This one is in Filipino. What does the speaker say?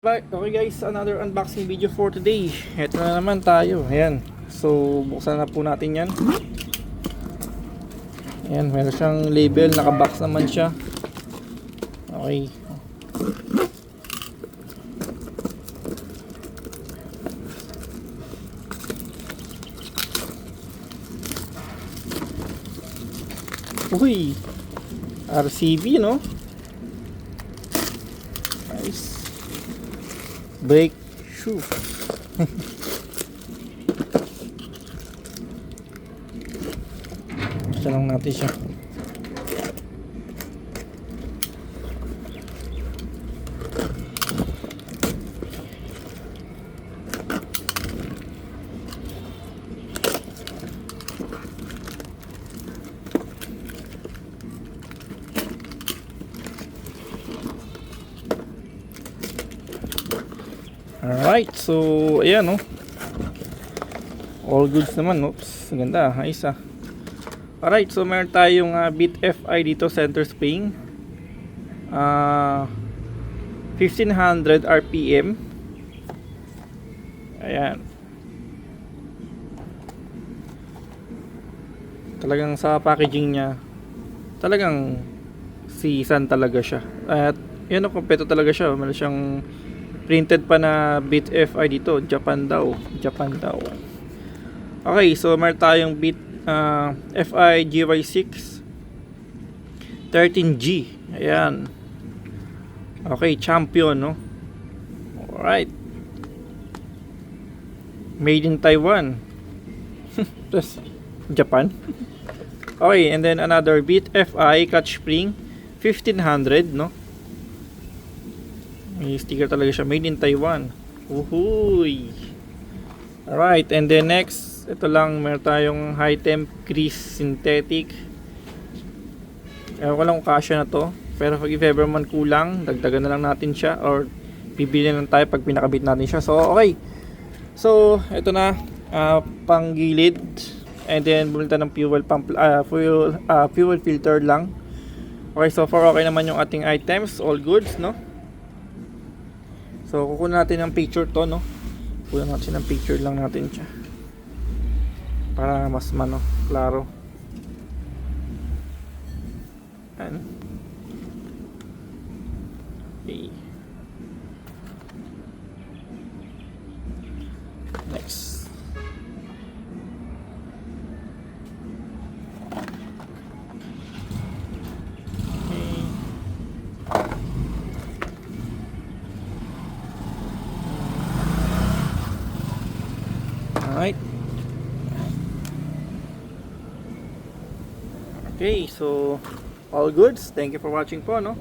Okay guys, another unboxing video for today. Ito na naman tayo. Ayan. So, buksan na po natin yan. Ayan, meron siyang label. Nakabox naman siya. Okay. Uy! RCB, no? Nice. Brake shoe. Basta lang natin siya. Alright, so ayan, no? All goods naman. Oops, ganda, ayos ah. Alright, so meron tayong Bit FI dito, center spring, 1500 RPM. Ayan. Talagang sa packaging niya, talagang season talaga siya. At yun, kompleto talaga siya. Meron siyang printed pa na Bit FI dito, Japan daw. Okay, so meron tayong Bit FI GY6 13G. Ayan. Okay, champion, no? Alright. Made in Taiwan. Plus Japan. Okay, and then another Bit FI clutch spring 1500, no? May sticker talaga siya, made in Taiwan. Uhuy. Alright, and then next, ito lang, meron tayong high temp grease synthetic. Ewan ko lang kung kasya na to, pero pag if ever man kulang, dagdagan na lang natin siya, or bibili na lang tayo pag pinakabit natin siya. So okay, so ito na, pang gilid, and then bumili tayo ng fuel pump, fuel filter lang. Okay, so far okay naman yung ating items, all goods, no? So, kukunin natin ng picture to, no? Kukunin natin ng picture lang natin siya. Para mas klaro. Ayan. Okay. Next. Alright. Okay, so all goods. Thank you for watching po, no?